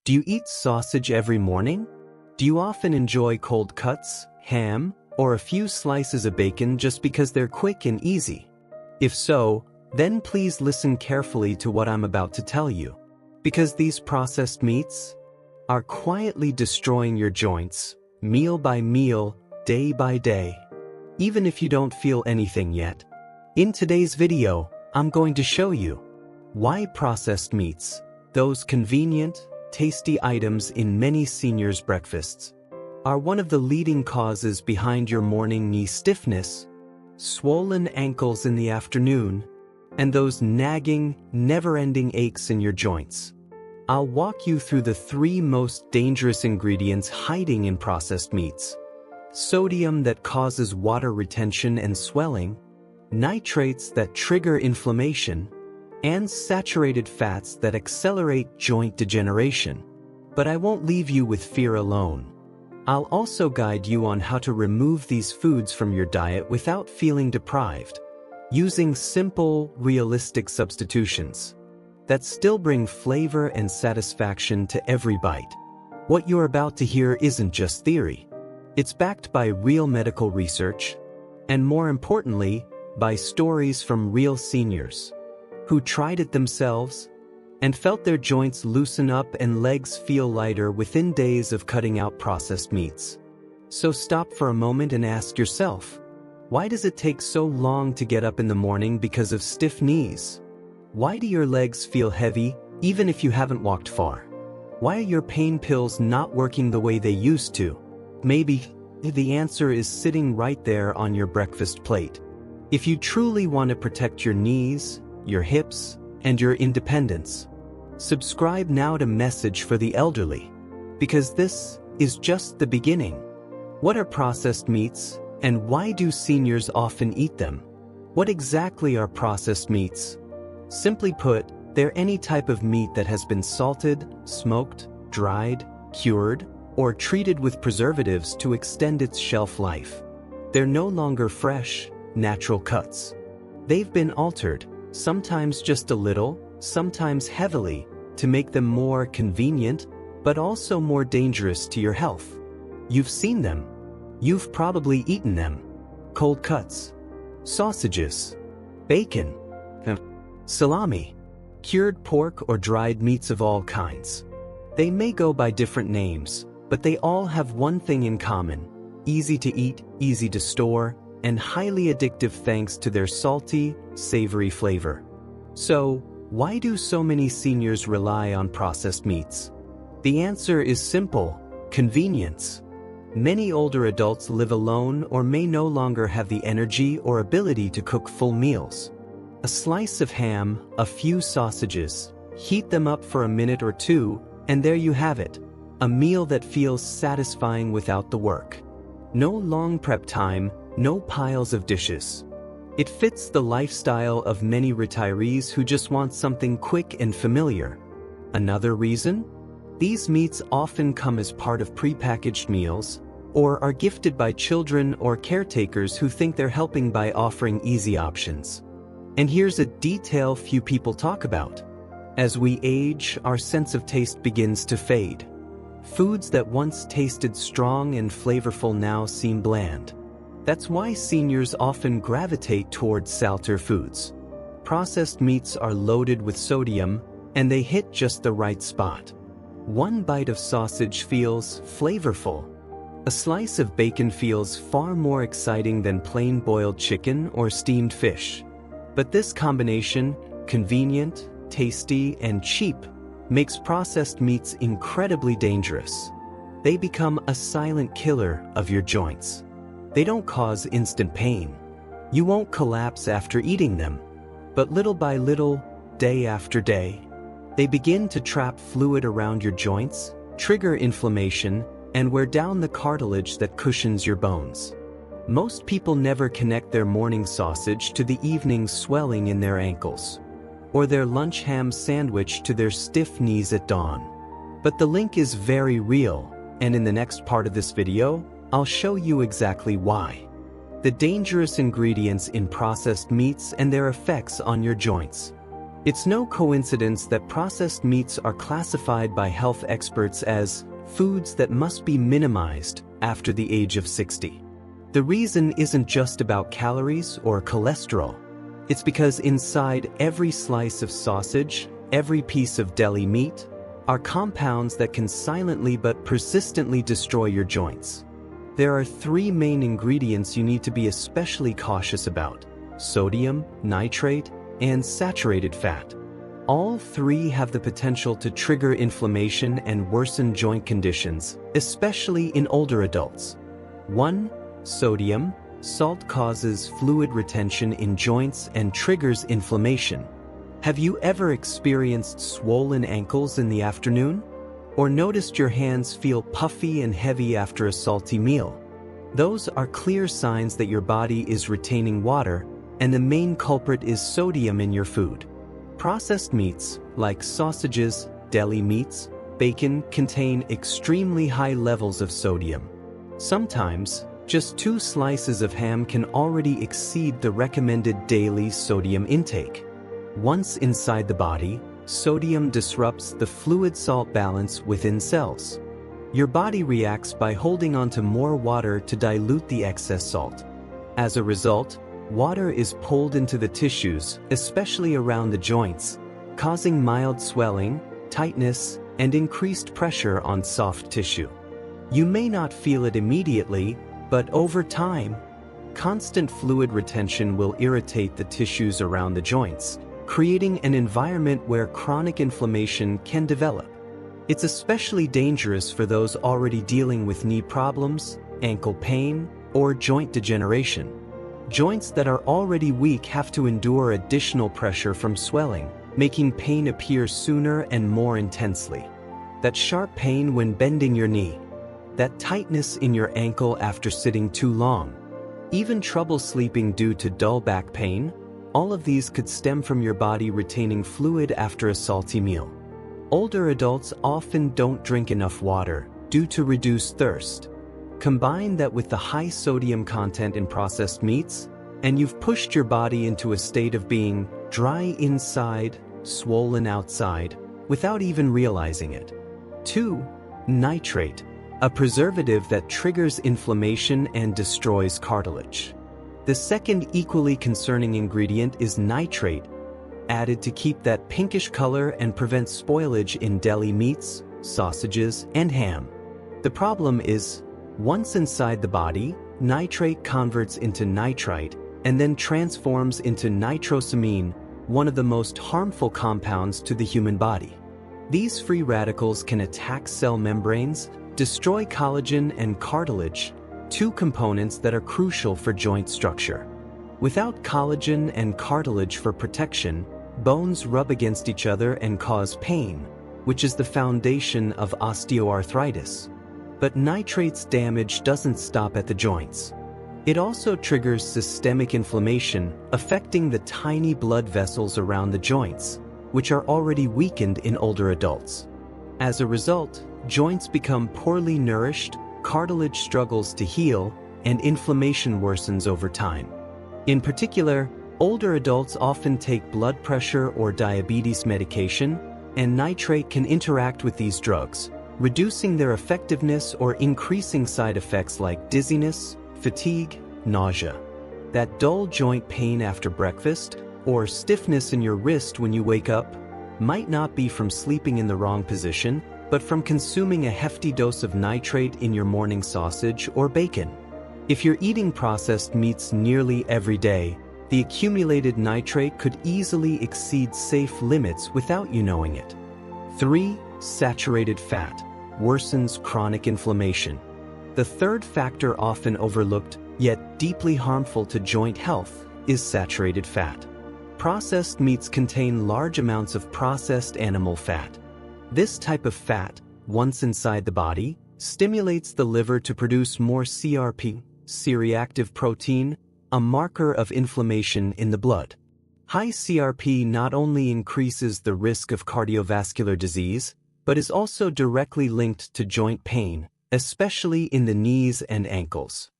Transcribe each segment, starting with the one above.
Do you eat sausage every morning? Do you often enjoy cold cuts, ham, or a few slices of bacon just because they're quick and easy? If so, then please listen carefully to what I'm about to tell you. Because these processed meats are quietly destroying your joints, meal by meal, day by day, even if you don't feel anything yet. In today's video, I'm going to show you why processed meats, those convenient, tasty items in many seniors' breakfasts, are one of the leading causes behind your morning knee stiffness, swollen ankles in the afternoon, and those nagging, never-ending aches in your joints. I'll walk you through the 3 most dangerous ingredients hiding in processed meats: sodium that causes water retention and swelling, nitrates that trigger inflammation, and saturated fats that accelerate joint degeneration. But I won't leave you with fear alone. I'll also guide you on how to remove these foods from your diet without feeling deprived, using simple, realistic substitutions that still bring flavor and satisfaction to every bite. What you're about to hear isn't just theory. It's backed by real medical research, and more importantly, by stories from real seniors who tried it themselves and felt their joints loosen up and legs feel lighter within days of cutting out processed meats. So stop for a moment and ask yourself, why does it take so long to get up in the morning because of stiff knees? Why do your legs feel heavy even if you haven't walked far? Why are your pain pills not working the way they used to? Maybe the answer is sitting right there on your breakfast plate. If you truly want to protect your knees, your hips, and your independence, subscribe now to Message for the Elderly, because this is just the beginning. What are processed meats, and why do seniors often eat them? What exactly are processed meats? Simply put, they're any type of meat that has been salted, smoked, dried, cured, or treated with preservatives to extend its shelf life. They're no longer fresh, natural cuts. They've been altered, sometimes just a little, sometimes heavily, to make them more convenient, but also more dangerous to your health. You've seen them. You've probably eaten them. Cold cuts, sausages, bacon, salami, cured pork or dried meats of all kinds. They may go by different names, but they all have one thing in common: easy to eat, easy to store, and highly addictive thanks to their salty, savory flavor. So, why do so many seniors rely on processed meats? The answer is simple: convenience. Many older adults live alone or may no longer have the energy or ability to cook full meals. A slice of ham, a few sausages, heat them up for a minute or two, and there you have it. A meal that feels satisfying without the work. No long prep time, no piles of dishes. It fits the lifestyle of many retirees who just want something quick and familiar. Another reason? These meats often come as part of prepackaged meals, or are gifted by children or caretakers who think they're helping by offering easy options. And here's a detail few people talk about. As we age, our sense of taste begins to fade. Foods that once tasted strong and flavorful now seem bland. That's why seniors often gravitate towards salter foods. Processed meats are loaded with sodium, and they hit just the right spot. One bite of sausage feels flavorful. A slice of bacon feels far more exciting than plain boiled chicken or steamed fish. But this combination, convenient, tasty, and cheap, makes processed meats incredibly dangerous. They become a silent killer of your joints. They don't cause instant pain. You won't collapse after eating them. But little by little, day after day, they begin to trap fluid around your joints, trigger inflammation, and wear down the cartilage that cushions your bones. Most people never connect their morning sausage to the evening swelling in their ankles, or their lunch ham sandwich to their stiff knees at dawn. But the link is very real, and in the next part of this video, I'll show you exactly why. The dangerous ingredients in processed meats and their effects on your joints. It's no coincidence that processed meats are classified by health experts as foods that must be minimized after the age of 60. The reason isn't just about calories or cholesterol. It's because inside every slice of sausage, every piece of deli meat, are compounds that can silently but persistently destroy your joints. There are 3 main ingredients you need to be especially cautious about: sodium, nitrate, and saturated fat. All 3 have the potential to trigger inflammation and worsen joint conditions, especially in older adults. 1. Sodium. Salt causes fluid retention in joints and triggers inflammation. Have you ever experienced swollen ankles in the afternoon? Or noticed your hands feel puffy and heavy after a salty meal? Those are clear signs that your body is retaining water, and the main culprit is sodium in your food. Processed meats, like sausages, deli meats, bacon, contain extremely high levels of sodium. Sometimes, just 2 slices of ham can already exceed the recommended daily sodium intake. Once inside the body, sodium disrupts the fluid-salt balance within cells. Your body reacts by holding onto more water to dilute the excess salt. As a result, water is pulled into the tissues, especially around the joints, causing mild swelling, tightness, and increased pressure on soft tissue. You may not feel it immediately, but over time, constant fluid retention will irritate the tissues around the joints, creating an environment where chronic inflammation can develop. It's especially dangerous for those already dealing with knee problems, ankle pain, or joint degeneration. Joints that are already weak have to endure additional pressure from swelling, making pain appear sooner and more intensely. That sharp pain when bending your knee, that tightness in your ankle after sitting too long, even trouble sleeping due to dull back pain, all of these could stem from your body retaining fluid after a salty meal. Older adults often don't drink enough water due to reduced thirst. Combine that with the high sodium content in processed meats, and you've pushed your body into a state of being dry inside, swollen outside, without even realizing it. 2. Nitrate, a preservative that triggers inflammation and destroys cartilage. The second equally concerning ingredient is nitrate, added to keep that pinkish color and prevent spoilage in deli meats, sausages, and ham. The problem is, once inside the body, nitrate converts into nitrite and then transforms into nitrosamine, one of the most harmful compounds to the human body. These free radicals can attack cell membranes, destroy collagen and cartilage, 2 components that are crucial for joint structure. Without collagen and cartilage for protection, bones rub against each other and cause pain, which is the foundation of osteoarthritis. But nitrate's damage doesn't stop at the joints. It also triggers systemic inflammation, affecting the tiny blood vessels around the joints, which are already weakened in older adults. As a result, joints become poorly nourished, cartilage struggles to heal, and inflammation worsens over time. In particular, older adults often take blood pressure or diabetes medication, and nitrate can interact with these drugs, reducing their effectiveness or increasing side effects like dizziness, fatigue, nausea. That dull joint pain after breakfast, or stiffness in your wrist when you wake up, might not be from sleeping in the wrong position, but from consuming a hefty dose of nitrate in your morning sausage or bacon. If you're eating processed meats nearly every day, the accumulated nitrate could easily exceed safe limits without you knowing it. 3. Saturated fat worsens chronic inflammation. The third factor often overlooked, yet deeply harmful to joint health, is saturated fat. Processed meats contain large amounts of processed animal fat. This type of fat, once inside the body, stimulates the liver to produce more CRP, C-reactive protein, a marker of inflammation in the blood. High CRP not only increases the risk of cardiovascular disease, but is also directly linked to joint pain, especially in the knees and ankles.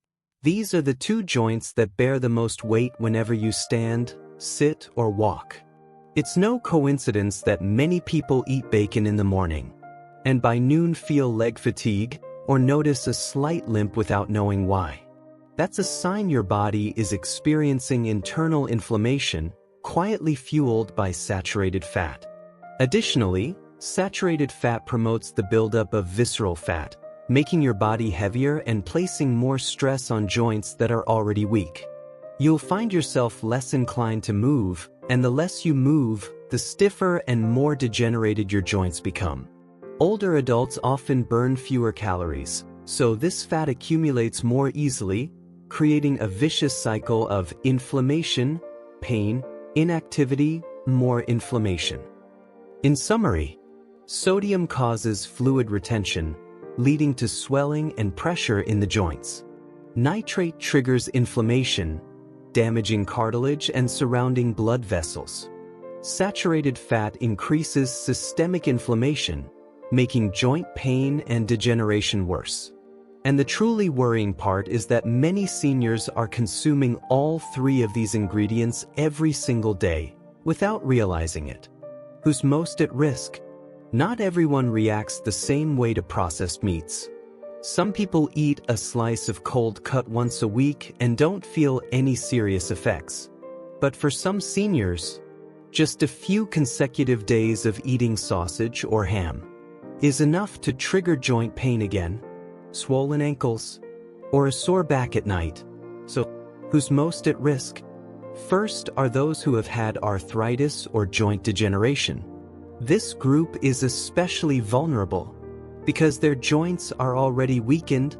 These are the 2 joints that bear the most weight whenever you stand, sit, or walk. It's no coincidence that many people eat bacon in the morning, and by noon feel leg fatigue or notice a slight limp without knowing why. That's a sign your body is experiencing internal inflammation, quietly fueled by saturated fat. Additionally, saturated fat promotes the buildup of visceral fat, making your body heavier and placing more stress on joints that are already weak. You'll find yourself less inclined to move, and the less you move, the stiffer and more degenerated your joints become. Older adults often burn fewer calories, so this fat accumulates more easily, creating a vicious cycle of inflammation, pain, inactivity, more inflammation. In summary, sodium causes fluid retention, leading to swelling and pressure in the joints. Nitrate triggers inflammation, damaging cartilage and surrounding blood vessels. Saturated fat increases systemic inflammation, making joint pain and degeneration worse. And the truly worrying part is that many seniors are consuming all three of these ingredients every single day, without realizing it. Who's most at risk? Not everyone reacts the same way to processed meats. Some people eat a slice of cold cut once a week and don't feel any serious effects. But for some seniors, just a few consecutive days of eating sausage or ham is enough to trigger joint pain again, swollen ankles, or a sore back at night. So, who's most at risk? First are those who have had arthritis or joint degeneration. This group is especially vulnerable because their joints are already weakened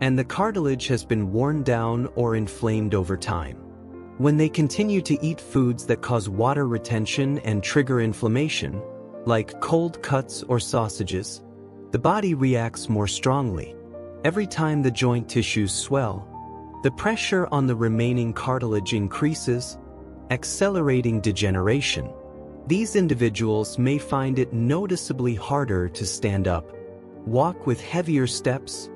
and the cartilage has been worn down or inflamed over time. When they continue to eat foods that cause water retention and trigger inflammation, like cold cuts or sausages, the body reacts more strongly. Every time the joint tissues swell, the pressure on the remaining cartilage increases, accelerating degeneration. These individuals may find it noticeably harder to stand up, walk with heavier steps,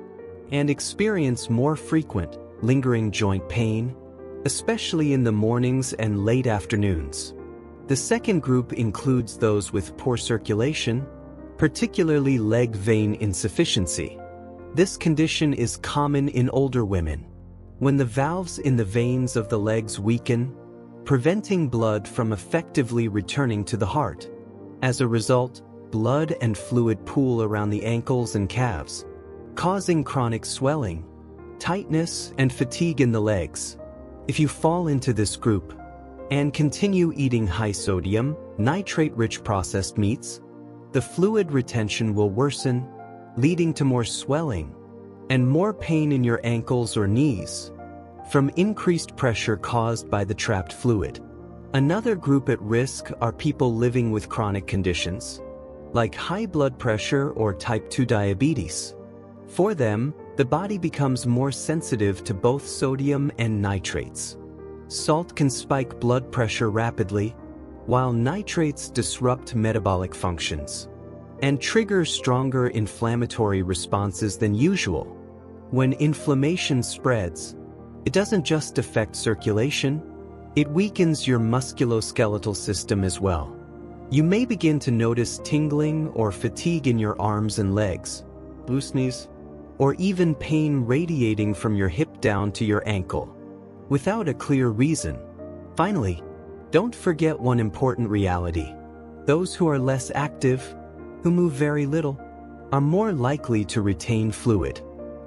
and experience more frequent, lingering joint pain, especially in the mornings and late afternoons. The second group includes those with poor circulation, particularly leg vein insufficiency. This condition is common in older women, when the valves in the veins of the legs weaken, preventing blood from effectively returning to the heart. As a result, blood and fluid pool around the ankles and calves, causing chronic swelling, tightness, and fatigue in the legs. If you fall into this group and continue eating high-sodium, nitrate-rich processed meats, the fluid retention will worsen, leading to more swelling and more pain in your ankles or knees from increased pressure caused by the trapped fluid. Another group at risk are people living with chronic conditions, like high blood pressure or type 2 diabetes. For them, the body becomes more sensitive to both sodium and nitrates. Salt can spike blood pressure rapidly, while nitrates disrupt metabolic functions and trigger stronger inflammatory responses than usual. When inflammation spreads, it doesn't just affect circulation, it weakens your musculoskeletal system as well. You may begin to notice tingling or fatigue in your arms and legs, loose knees, or even pain radiating from your hip down to your ankle, without a clear reason. Finally, don't forget one important reality. Those who are less active, who move very little, are more likely to retain fluid.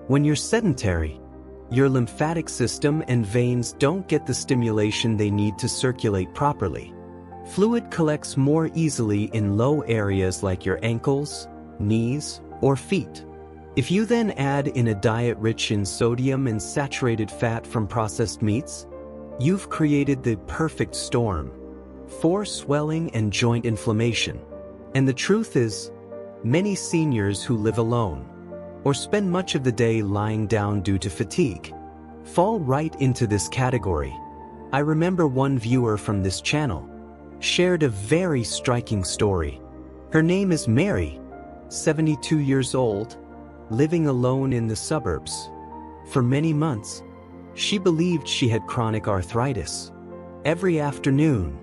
When you're sedentary, your lymphatic system and veins don't get the stimulation they need to circulate properly. Fluid collects more easily in low areas like your ankles, knees, or feet. If you then add in a diet rich in sodium and saturated fat from processed meats, you've created the perfect storm for swelling and joint inflammation. And the truth is, many seniors who live alone or spend much of the day lying down due to fatigue fall right into this category. I remember one viewer from this channel shared a very striking story. Her name is Mary, 72 years old, living alone in the suburbs. For many months, she believed she had chronic arthritis. Every afternoon,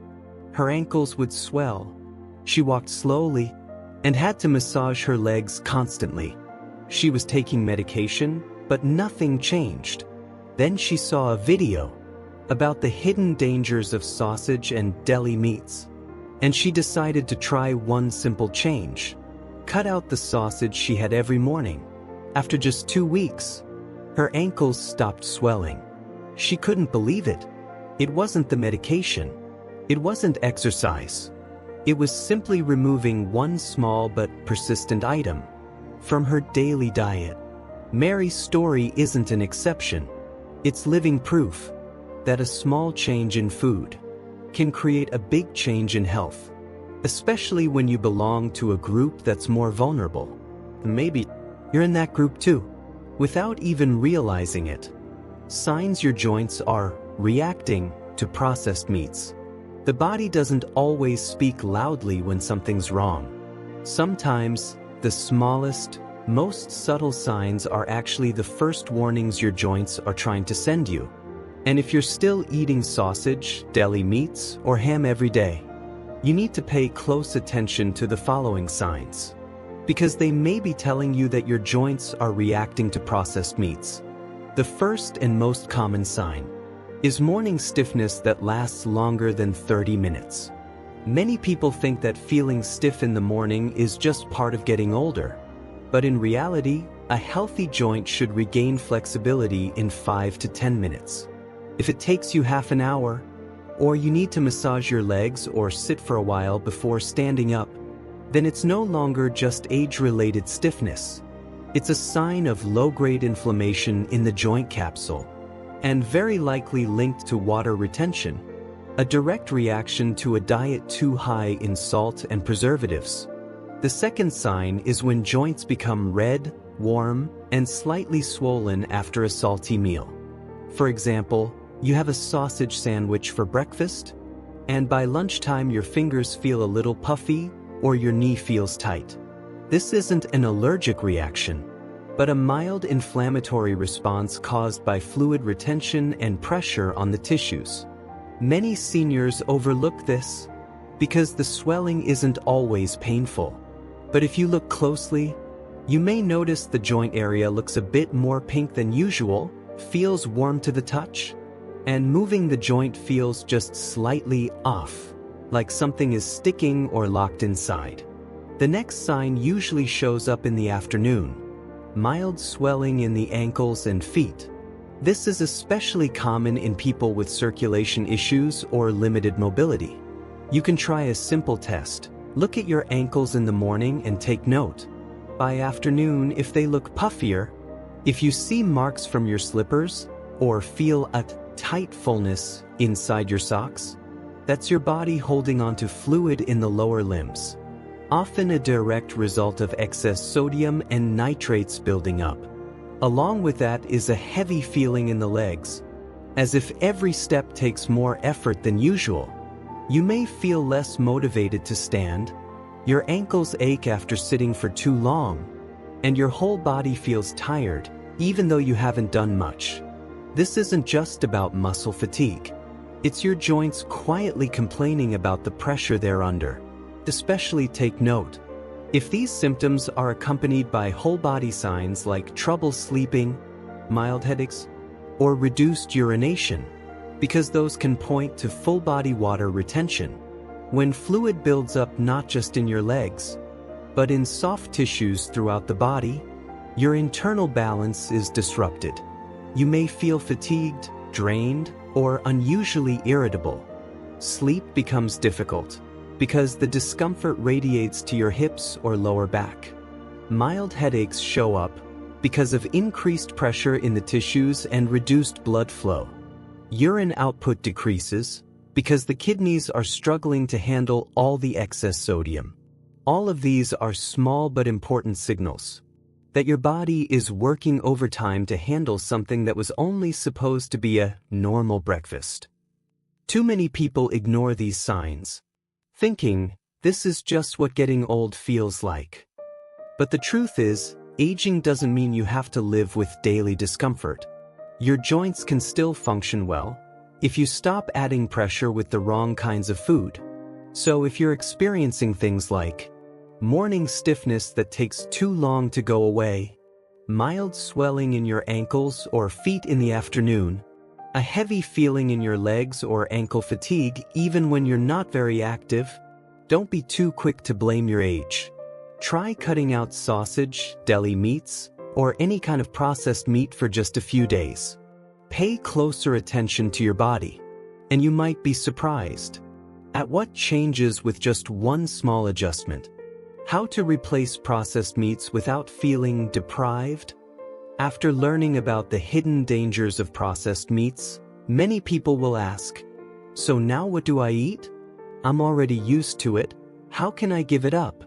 Her ankles would swell. She walked slowly and had to massage her legs constantly. She was taking medication, but nothing changed. Then she saw a video about the hidden dangers of sausage and deli meats, and she decided to try one simple change. Cut out the sausage she had every morning. After just 2 weeks, her ankles stopped swelling. She couldn't believe it. It wasn't the medication. It wasn't exercise. It was simply removing one small but persistent item from her daily diet. Mary's story isn't an exception. It's living proof that a small change in food can create a big change in health, especially when you belong to a group that's more vulnerable. Maybe you're in that group too, without even realizing it. Signs your joints are reacting to processed meats. The body doesn't always speak loudly when something's wrong. Sometimes the smallest, most subtle signs are actually the first warnings your joints are trying to send you. And if you're still eating sausage, deli meats, or ham every day, you need to pay close attention to the following signs, because they may be telling you that your joints are reacting to processed meats. The first and most common sign is morning stiffness that lasts longer than 30 minutes. Many people think that feeling stiff in the morning is just part of getting older, but in reality, a healthy joint should regain flexibility in 5 to 10 minutes. If it takes you half an hour, or you need to massage your legs or sit for a while before standing up, then it's no longer just age-related stiffness. It's a sign of low-grade inflammation in the joint capsule, and very likely linked to water retention, a direct reaction to a diet too high in salt and preservatives. The second sign is when joints become red, warm, and slightly swollen after a salty meal. For example, you have a sausage sandwich for breakfast, and by lunchtime your fingers feel a little puffy or your knee feels tight. This isn't an allergic reaction, but a mild inflammatory response caused by fluid retention and pressure on the tissues. Many seniors overlook this because the swelling isn't always painful. But if you look closely, you may notice the joint area looks a bit more pink than usual, feels warm to the touch, and moving the joint feels just slightly off, like something is sticking or locked inside. The next sign usually shows up in the afternoon: mild swelling in the ankles and feet. This is especially common in people with circulation issues or limited mobility. You can try a simple test. Look at your ankles in the morning and take note. By afternoon, if they look puffier, if you see marks from your slippers, or feel a tight fullness inside your socks, that's your body holding onto fluid in the lower limbs, often a direct result of excess sodium and nitrates building up. Along with that is a heavy feeling in the legs, as if every step takes more effort than usual. You may feel less motivated to stand, your ankles ache after sitting for too long, and your whole body feels tired, even though you haven't done much. This isn't just about muscle fatigue. It's your joints quietly complaining about the pressure they're under. Especially take note if these symptoms are accompanied by whole body signs like trouble sleeping, mild headaches, or reduced urination, because those can point to full body water retention. When fluid builds up not just in your legs, but in soft tissues throughout the body, your internal balance is disrupted. You may feel fatigued, drained, or unusually irritable. Sleep becomes difficult because the discomfort radiates to your hips or lower back. Mild headaches show up because of increased pressure in the tissues and reduced blood flow. Urine output decreases because the kidneys are struggling to handle all the excess sodium. All of these are small but important signals that your body is working overtime to handle something that was only supposed to be a normal breakfast. Too many people ignore these signs, thinking this is just what getting old feels like. But the truth is, aging doesn't mean you have to live with daily discomfort. Your joints can still function well if you stop adding pressure with the wrong kinds of food. So if you're experiencing things like morning stiffness that takes too long to go away, mild swelling in your ankles or feet in the afternoon, a heavy feeling in your legs or ankle fatigue even when you're not very active, don't be too quick to blame your age. Try cutting out sausage, deli meats, or any kind of processed meat for just a few days. Pay closer attention to your body, and you might be surprised at what changes with just one small adjustment. How to replace processed meats without feeling deprived? After learning about the hidden dangers of processed meats, many people will ask, so now what do I eat? I'm already used to it. How can I give it up?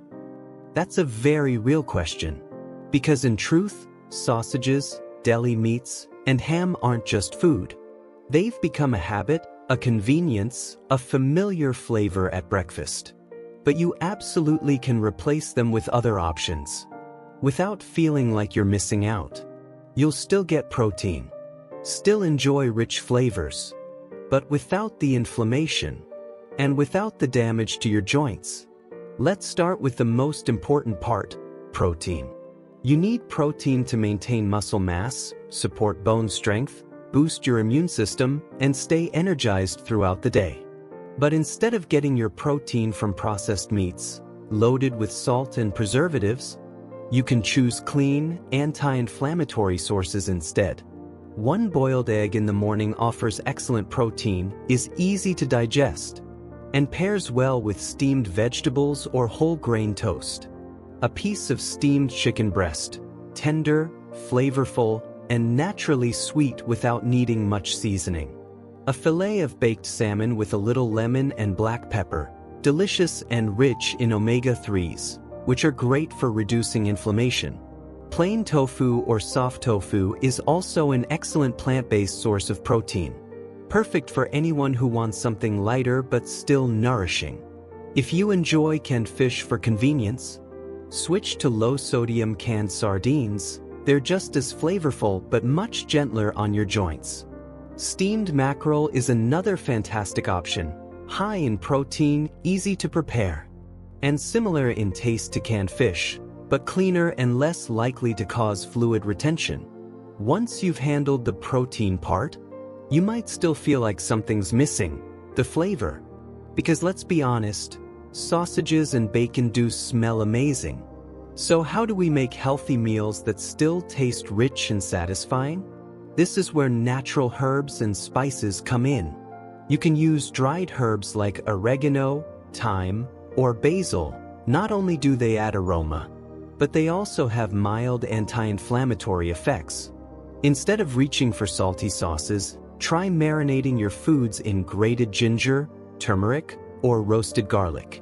That's a very real question. Because in truth, sausages, deli meats, and ham aren't just food. They've become a habit, a convenience, a familiar flavor at breakfast. But you absolutely can replace them with other options without feeling like you're missing out. You'll still get protein, still enjoy rich flavors, but without the inflammation and without the damage to your joints. Let's start with the most important part, protein. You need protein to maintain muscle mass, support bone strength, boost your immune system, and stay energized throughout the day. But instead of getting your protein from processed meats, loaded with salt and preservatives, you can choose clean, anti-inflammatory sources instead. One boiled egg in the morning offers excellent protein, is easy to digest, and pairs well with steamed vegetables or whole grain toast. A piece of steamed chicken breast, tender, flavorful, and naturally sweet without needing much seasoning. A fillet of baked salmon with a little lemon and black pepper, delicious and rich in omega-3s, which are great for reducing inflammation. Plain tofu or soft tofu is also an excellent plant-based source of protein, perfect for anyone who wants something lighter but still nourishing. If you enjoy canned fish for convenience, switch to low-sodium canned sardines. They're just as flavorful but much gentler on your joints. Steamed mackerel is another fantastic option, high in protein, easy to prepare, and similar in taste to canned fish, but cleaner and less likely to cause fluid retention. Once you've handled the protein part, you might still feel like something's missing, the flavor. Because let's be honest, sausages and bacon do smell amazing. So how do we make healthy meals that still taste rich and satisfying? This is where natural herbs and spices come in. You can use dried herbs like oregano, thyme, or basil. Not only do they add aroma, but they also have mild anti-inflammatory effects. Instead of reaching for salty sauces, try marinating your foods in grated ginger, turmeric, or roasted garlic.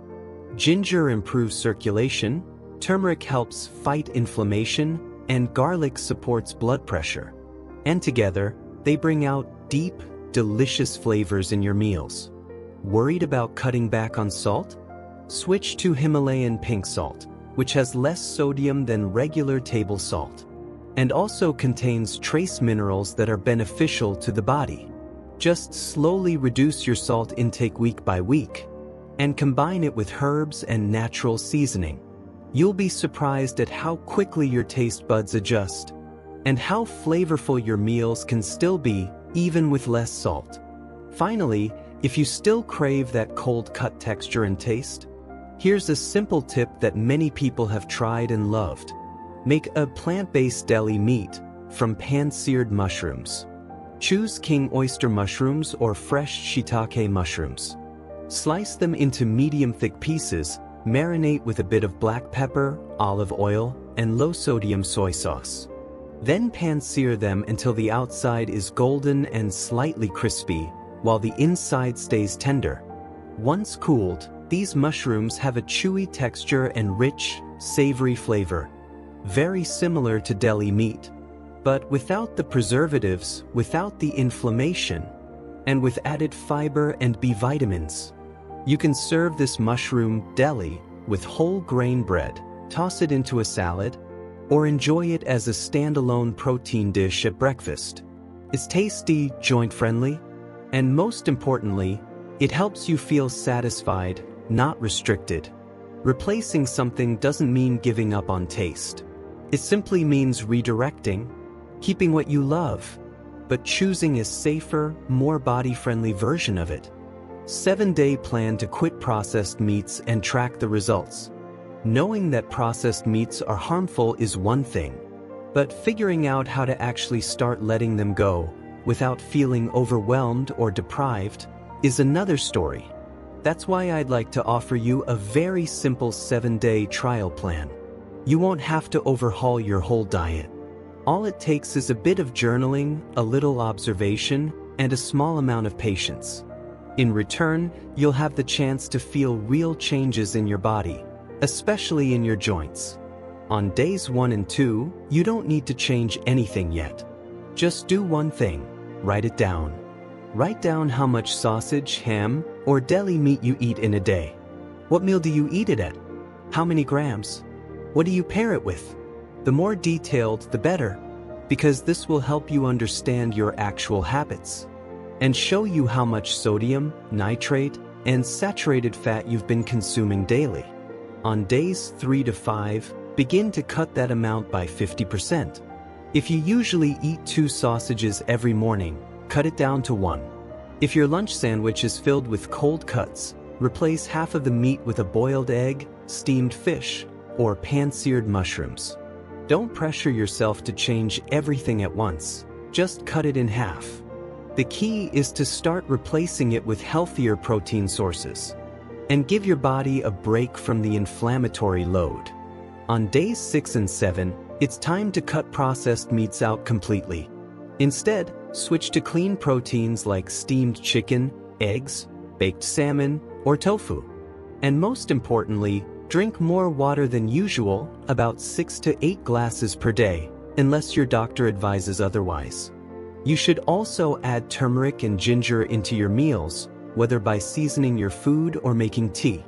Ginger improves circulation, turmeric helps fight inflammation, and garlic supports blood pressure. And together, they bring out deep, delicious flavors in your meals. Worried about cutting back on salt? Switch to Himalayan pink salt, which has less sodium than regular table salt, and also contains trace minerals that are beneficial to the body. Just slowly reduce your salt intake week by week, and combine it with herbs and natural seasoning. You'll be surprised at how quickly your taste buds adjust, and how flavorful your meals can still be, even with less salt. Finally, if you still crave that cold cut texture and taste, here's a simple tip that many people have tried and loved. Make a plant-based deli meat from pan-seared mushrooms. Choose king oyster mushrooms or fresh shiitake mushrooms. Slice them into medium-thick pieces, marinate with a bit of black pepper, olive oil, and low-sodium soy sauce. Then pan-sear them until the outside is golden and slightly crispy, while the inside stays tender. Once cooled, these mushrooms have a chewy texture and rich, savory flavor, very similar to deli meat, but without the preservatives, without the inflammation, and with added fiber and B vitamins. You can serve this mushroom deli with whole grain bread, toss it into a salad, or enjoy it as a standalone protein dish at breakfast. It's tasty, joint-friendly, and most importantly, it helps you feel satisfied not restricted. Replacing something doesn't mean giving up on taste. It simply means redirecting, keeping what you love, but choosing a safer, more body-friendly version of it. 7-day plan to quit processed meats and track the results. Knowing that processed meats are harmful is one thing, but figuring out how to actually start letting them go without feeling overwhelmed or deprived is another story. That's why I'd like to offer you a very simple 7-day trial plan. You won't have to overhaul your whole diet. All it takes is a bit of journaling, a little observation, and a small amount of patience. In return, you'll have the chance to feel real changes in your body, especially in your joints. On days 1 and 2, you don't need to change anything yet. Just do one thing: write it down. Write down how much sausage, ham, or deli meat you eat in a day. What meal do you eat it at? How many grams? What do you pair it with? The more detailed, the better, because this will help you understand your actual habits and show you how much sodium, nitrate, and saturated fat you've been consuming daily. On days 3 to 5, begin to cut that amount by 50%. If you usually eat 2 sausages every morning, cut it down to 1. If your lunch sandwich is filled with cold cuts, replace half of the meat with a boiled egg, steamed fish, or pan-seared mushrooms. Don't pressure yourself to change everything at once. Just cut it in half. The key is to start replacing it with healthier protein sources and give your body a break from the inflammatory load. On days 6 and 7, it's time to cut processed meats out completely. Instead, switch to clean proteins like steamed chicken, eggs, baked salmon, or tofu. And most importantly, drink more water than usual, about 6 to 8 glasses per day, unless your doctor advises otherwise. You should also add turmeric and ginger into your meals, whether by seasoning your food or making tea.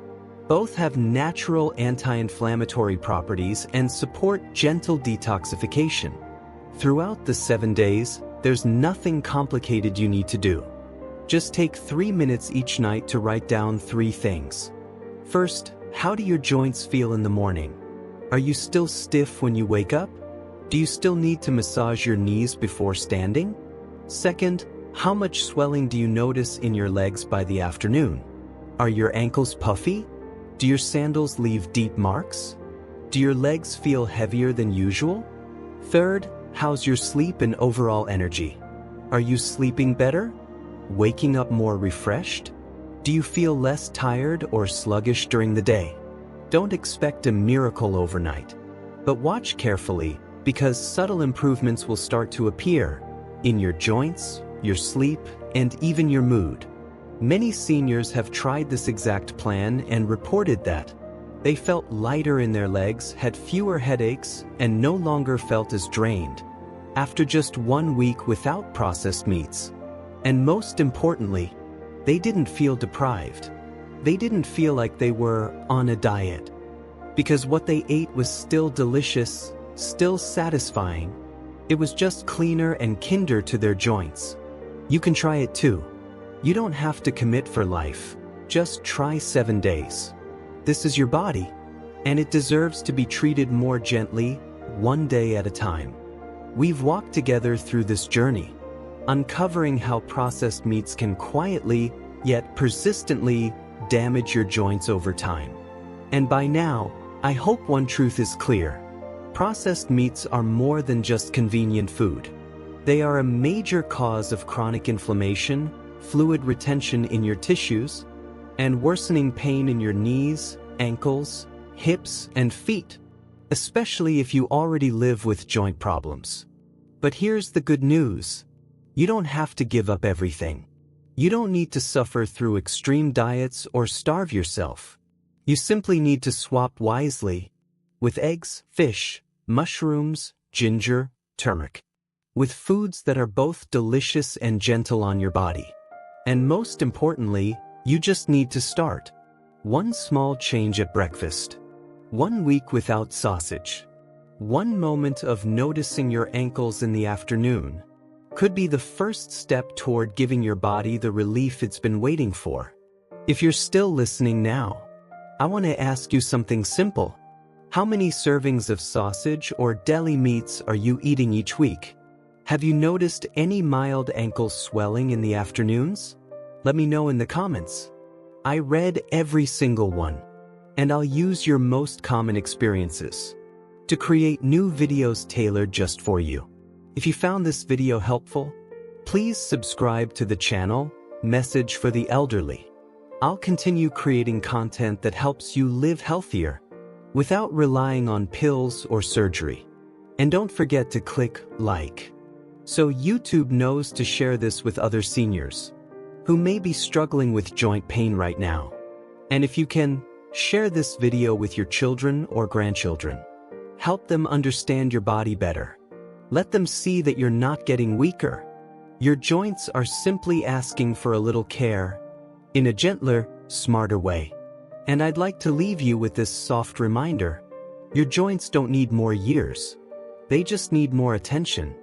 Both have natural anti-inflammatory properties and support gentle detoxification. Throughout the 7 days, there's nothing complicated you need to do. Just take 3 minutes each night to write down 3 things. First, how do your joints feel in the morning? Are you still stiff when you wake up? Do you still need to massage your knees before standing? Second, how much swelling do you notice in your legs by the afternoon? Are your ankles puffy? Do your sandals leave deep marks? Do your legs feel heavier than usual? Third, how's your sleep and overall energy? Are you sleeping better? Waking up more refreshed? Do you feel less tired or sluggish during the day? Don't expect a miracle overnight, but watch carefully, because subtle improvements will start to appear in your joints, your sleep, and even your mood. Many seniors have tried this exact plan and reported that they felt lighter in their legs, had fewer headaches, and no longer felt as drained after just 1 week without processed meats. And most importantly, they didn't feel deprived. They didn't feel like they were on a diet, because what they ate was still delicious, still satisfying. It was just cleaner and kinder to their joints. You can try it too. You don't have to commit for life. Just try 7 days. This is your body, and it deserves to be treated more gently, 1 day at a time. We've walked together through this journey, uncovering how processed meats can quietly, yet persistently, damage your joints over time. And by now, I hope one truth is clear. Processed meats are more than just convenient food. They are a major cause of chronic inflammation, fluid retention in your tissues, and worsening pain in your knees, ankles, hips, and feet, especially if you already live with joint problems. But here's the good news. You don't have to give up everything. You don't need to suffer through extreme diets or starve yourself. You simply need to swap wisely, with eggs, fish, mushrooms, ginger, turmeric, with foods that are both delicious and gentle on your body. And most importantly, you just need to start. 1 small change at breakfast. 1 week without sausage. 1 moment of noticing your ankles in the afternoon could be the first step toward giving your body the relief it's been waiting for. If you're still listening now, I want to ask you something simple. How many servings of sausage or deli meats are you eating each week? Have you noticed any mild ankle swelling in the afternoons? Let me know in the comments. I read every single one, and I'll use your most common experiences to create new videos tailored just for you. If you found this video helpful, please subscribe to the channel, Message for the Elderly. I'll continue creating content that helps you live healthier without relying on pills or surgery. And don't forget to click like so YouTube knows to share this with other seniors who may be struggling with joint pain right now. And if you can, share this video with your children or grandchildren. Help them understand your body better. Let them see that you're not getting weaker. Your joints are simply asking for a little care in a gentler, smarter way. And I'd like to leave you with this soft reminder. Your joints don't need more years. They just need more attention.